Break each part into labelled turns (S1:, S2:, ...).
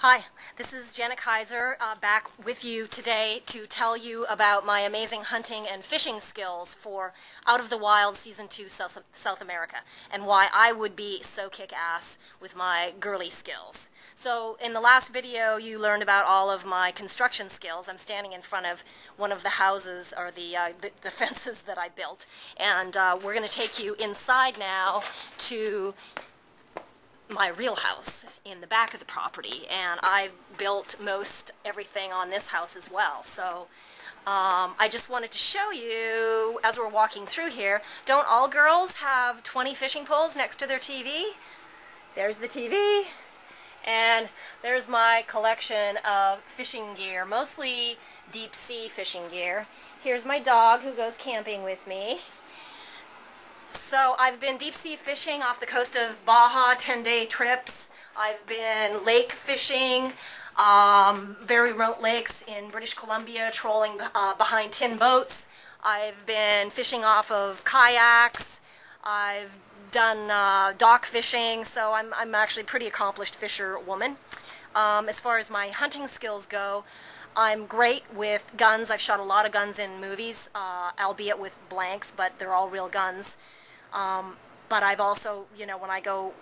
S1: Hi, this is Keijser back with you today to tell you about my amazing hunting and fishing skills for Out of the Wild Season 2 South America and why I would be so kick-ass with my girly skills. So in the last video you learned about all of my construction skills. I'm standing in front of one of the houses or the fences that I built, and we're going to take you inside now to my real house in the back of the property, and I built most everything on this house as well. So I just wanted to show you as we're walking through here. Don't all girls have 20 fishing poles next to their TV? There's the TV, and there's my collection of fishing gear, mostly deep sea fishing gear. Here's my dog who goes camping with me. So I've been deep sea fishing off the coast of Baja, 10-day trips. I've been lake fishing, very remote lakes in British Columbia, trolling behind tin boats. I've been fishing off of kayaks. I've done dock fishing, so I'm actually a pretty accomplished fisherwoman. As far as my hunting skills go, I'm great with guns. I've shot a lot of guns in movies, albeit with blanks, but they're all real guns. But I've also, when I go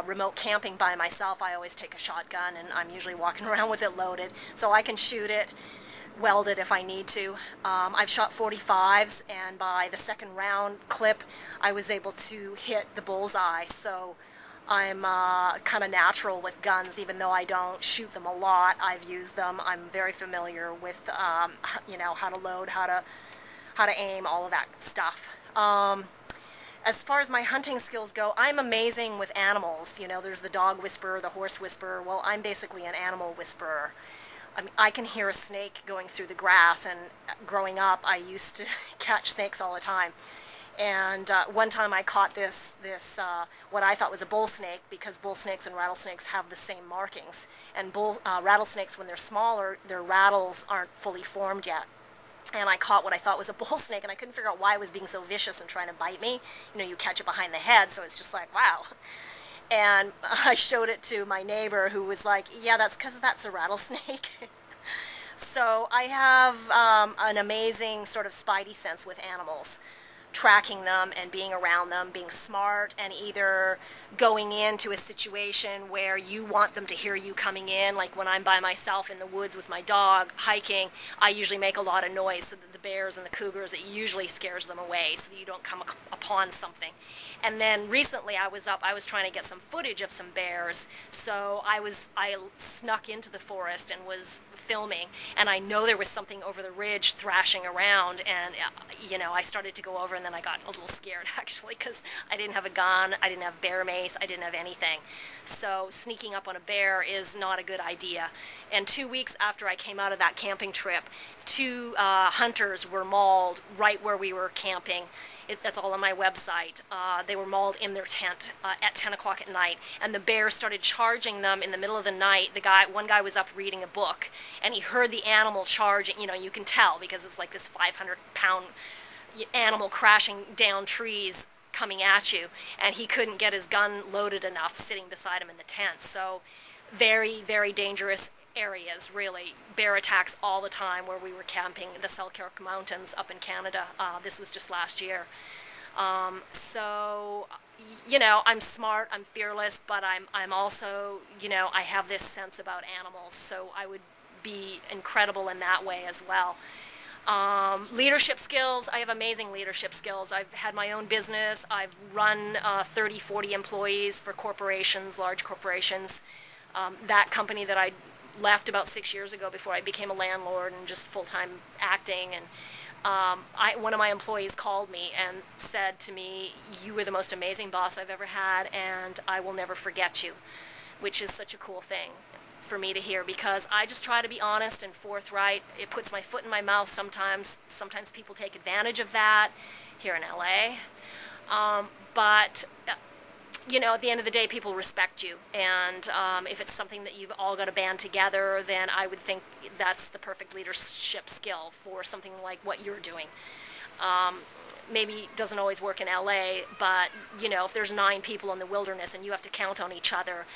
S1: remote camping by myself, I always take a shotgun, and I'm usually walking around with it loaded, so I can shoot it, weld it if I need to. I've shot 45s, and by the second round clip, I was able to hit the bullseye, so I'm kind of natural with guns. Even though I don't shoot them a lot, I've used them. I'm very familiar with, how to load, how to aim, all of that stuff. As far as my hunting skills go, I'm amazing with animals. There's the dog whisperer, the horse whisperer. Well, I'm basically an animal whisperer. I mean, I can hear a snake going through the grass, and growing up, I used to catch snakes all the time. And one time I caught this what I thought was a bull snake, because bull snakes and rattlesnakes have the same markings. And rattlesnakes, when they're smaller, their rattles aren't fully formed yet. And I caught what I thought was a bull snake, and I couldn't figure out why it was being so vicious and trying to bite me. You catch it behind the head, so it's just like, wow. And I showed it to my neighbor, who was like, yeah, that's because that's a rattlesnake. So I have an amazing sort of spidey sense with animals, tracking them and being around them, being smart, and either going into a situation where you want them to hear you coming in. Like when I'm by myself in the woods with my dog hiking, I usually make a lot of noise so that the bears and the cougars, it usually scares them away so that you don't come upon something. And then recently I was trying to get some footage of some bears, so I snuck into the forest and was filming, and I know there was something over the ridge thrashing around, and I started to go over, and then I got a little scared actually, because I didn't have a gun, I didn't have bear mace, I didn't have anything. So sneaking up on a bear is not a good idea. And 2 weeks after I came out of that camping trip, two hunters were mauled right where we were camping. That's all on my website. They were mauled in their tent at 10 o'clock at night, and the bear started charging them in the middle of the night. One guy was up reading a book, and he heard the animal charging. You can tell because it's like this 500-pound animal crashing down trees coming at you, and he couldn't get his gun loaded enough sitting beside him in the tent. So very, very dangerous areas, really. Bear attacks all the time where we were camping, the Selkirk Mountains up in Canada. This was just last year. So, I'm smart, I'm fearless, but I'm also, I have this sense about animals, so I would be incredible in that way as well. Leadership skills, I have amazing leadership skills. I've had my own business. I've run 30, 40 employees for corporations, large corporations. That company that I left about 6 years ago before I became a landlord and just full-time acting, and one of my employees called me and said to me, "You were the most amazing boss I've ever had, and I will never forget you," which is such a cool thing for me to hear, because I just try to be honest and forthright. It puts my foot in my mouth sometimes. Sometimes people take advantage of that here in LA. But at the end of the day, people respect you, and if it's something that you've all got to band together, then I would think that's the perfect leadership skill for something like what you're doing. maybe doesn't always work in LA, but, you know, if there's 9 people in the wilderness and you have to count on each other,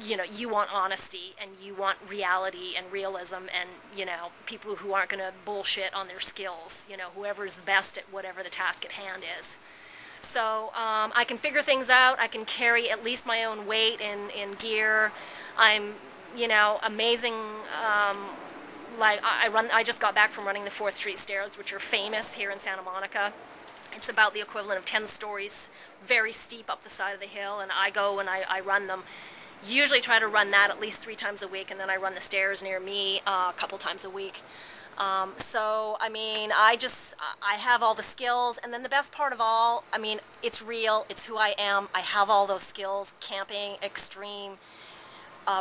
S1: you know, you want honesty and you want reality and realism and, you know, people who aren't going to bullshit on their skills, you know, whoever's the best at whatever the task at hand is. So I can figure things out. I can carry at least my own weight in gear. I'm, you know, amazing. Like I just got back from running the 4th Street stairs, which are famous here in Santa Monica. It's about the equivalent of 10 stories, very steep up the side of the hill, and I go and I run them. Usually try to run that at least 3 times a week, and then I run the stairs near me a couple times a week. So, I mean, I have all the skills, and then the best part of all, I mean, it's real, it's who I am, I have all those skills, camping, extreme,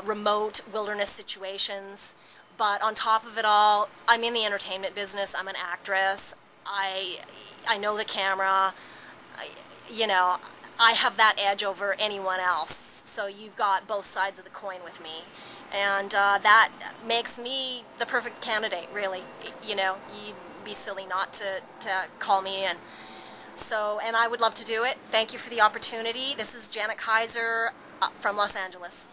S1: remote wilderness situations, but on top of it all, I'm in the entertainment business, I'm an actress, I know the camera, you know, I have that edge over anyone else, so you've got both sides of the coin with me. And that makes me the perfect candidate, really. You know, you'd be silly not to call me in. So, and I would love to do it. Thank you for the opportunity. This is Janet Keijser from Los Angeles.